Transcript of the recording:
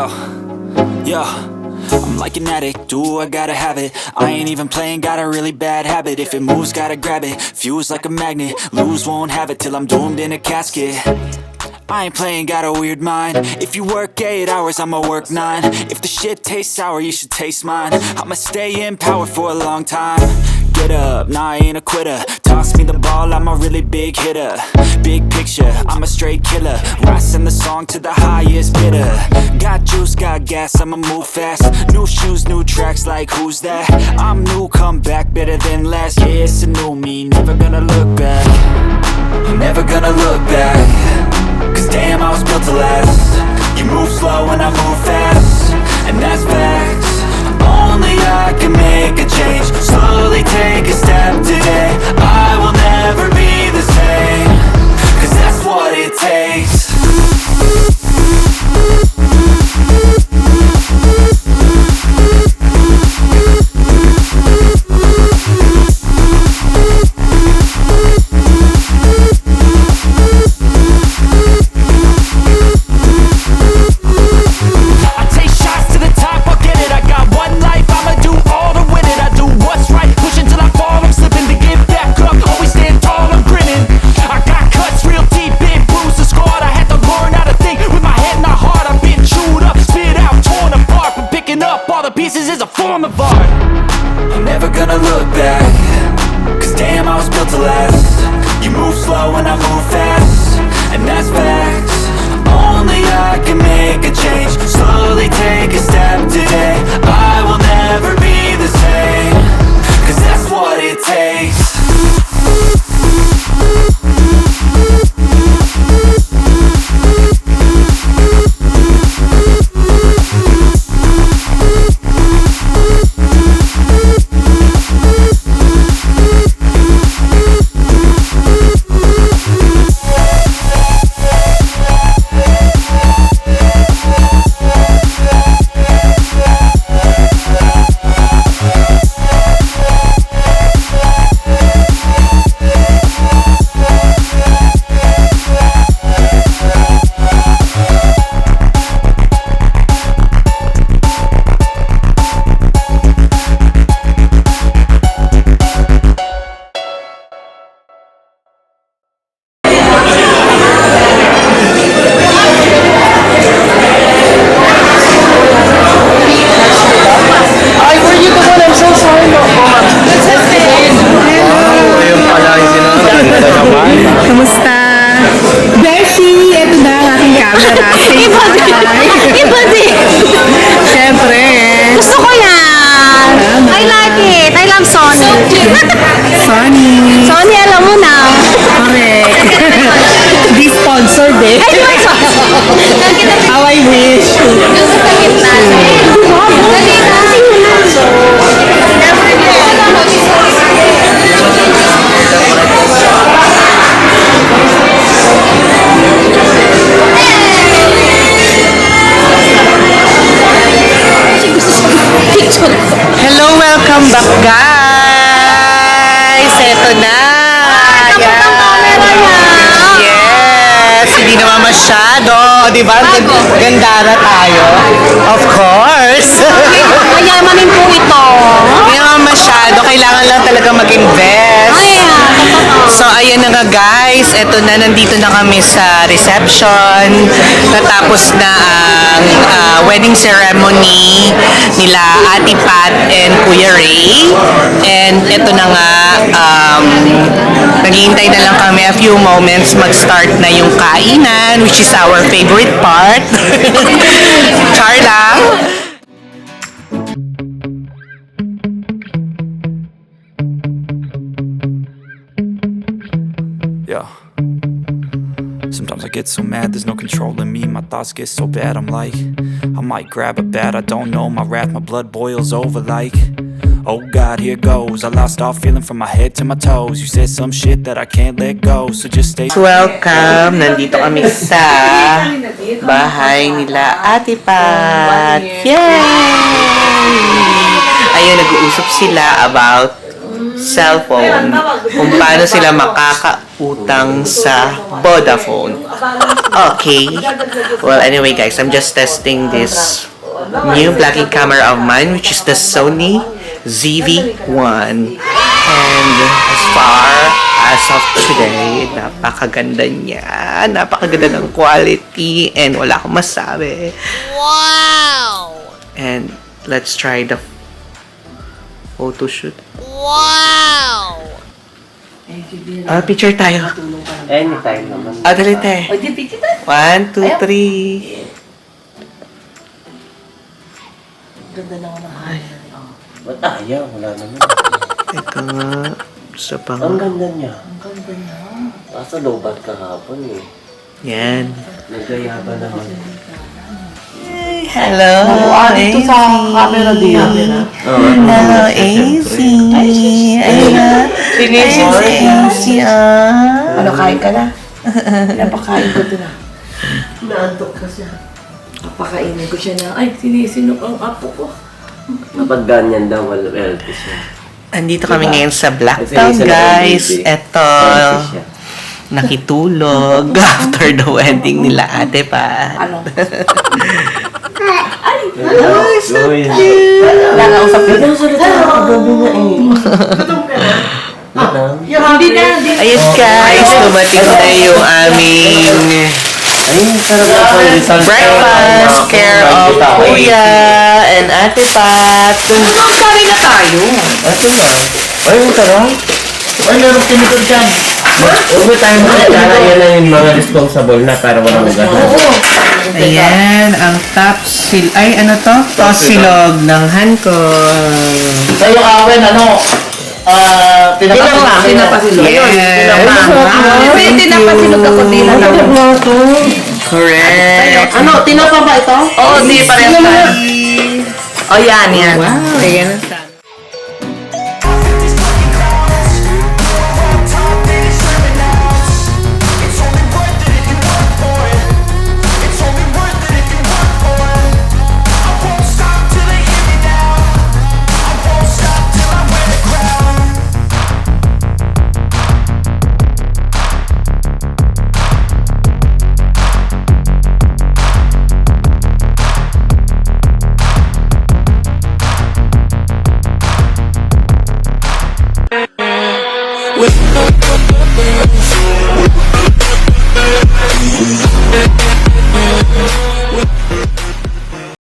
Yo, yo, I'm like an addict, do I gotta have it. I ain't even playing, got a really bad habit. If it moves, gotta grab it, fuse like a magnet. Lose, won't have it till I'm doomed in a casket. I ain't playing, got a weird mind. If you work 8 hours, I'ma work 9. If the shit tastes sour, you should taste mine. I'ma stay in power for a long time. Get up, nah, I ain't a quitter. Toss me the ball, I'm a really big hitter. Big picture, I'm a straight killer. Rising the song to the highest bidder. Got juice, got gas, I'ma move fast. New shoes, new tracks, like who's that? I'm new, come back, better than last. Yeah, it's a new me, never gonna look back. Never gonna look back. Cause damn, I was built to last. You move slow and I move fast, and that's facts. Only I can make a change. Slowly take a step today. I will never be the same. Cause that's what it takes. Pieces is a form of art. I'm never gonna look back. Cause damn, I was built to last. You move slow and I move fast, and that's facts. Only I can make a change. Slowly take a step today. I will never be the same. Cause that's what it takes. Kamusta? Beshi, eto na ang aking camera. Iba din! Siyempre. Gusto ko yan! I like it! I love Sony. Sony. Sony, alam mo na. Correct. Di sponsored eh. How I wish. Yung sa gitna. Hello, welcome back guys. Eto na. Yes, hindi naman masyado. Diba? Ganda na tayo. Of course. Mayamanin po ito. Hindi naman masyado. Kailangan lang talaga mag-invest. So, ayan na nga guys. Eto na, nandito na kami sa reception. Natapos na ang wedding ceremony nila Ate Pat and Kuya Ray. And eto na nga, naghihintay na lang kami a few moments mag-start na yung kainan, which is our favorite part. Char lang. Yeah. Sometimes I get so mad, there's no controlling me. My thoughts get so bad, I'm like, I might grab a bat, I don't know. My wrath, my blood boils over like, oh God, here goes. I lost all feeling from my head to my toes. You said some shit that I can't let go, so just stay. Welcome! Nandito kami sa bahay nila Ate Pat. Yay! Ayun, nag-uusap sila about cellphone kung paano sila makakautang sa Vodafone. Okay. Well, anyway guys, I'm just testing this new vlogging camera of mine, which is the Sony ZV-1. And as far as of today, napakaganda niya. Napakaganda ng quality and wala akong masabi. Wow! And let's try the photo shoot. Wow! Picture tayo. Anytime naman. Dali tayo. 1, 2, 3. Ganda naman ng Ba't ayaw? Wala naman. Teka nga. Sa pang... Ang ganda niya. Ang ganda niya. Kaso lobat kahapon eh. Yan. Nagaya ba naman? Hello, Dito sa camera din. Hello, AC. Ayan. AC. Ano, kain ka na? Napakain ko ito na. Naantok ka siya. Napakainin ko siya na, ay, sinisinok ang apo ko. Kapag ganyan daw, healthy siya. Andito kami ngayon sa Blacktown, guys. Eto, nakitulog after the wedding nila ate pa. Ano? Ay, so cute. Nakausap ko. Gabi na eh. Hindi na. Ayun guys, dumating na yung aming Ayun, sarap na po. breakfast care of Kuya and Ate Pat. Kami na tayo. Ayun, sarap. Ay, meron chemical dyan. Huwag mo tayo makikala. Yan na yung mga responsible na para walang ugat. Ayan, ang top sil... Ay, ano to? Tosilog ng Hancon. Sa'yo, Awen, ano? Pinapasilog. Yes. Pinapasilog ako din. Correct. Ano, tinapa ba ito? Oo, di pa rin tayo. O yan, yan. Wow. Ayan ang sabi. With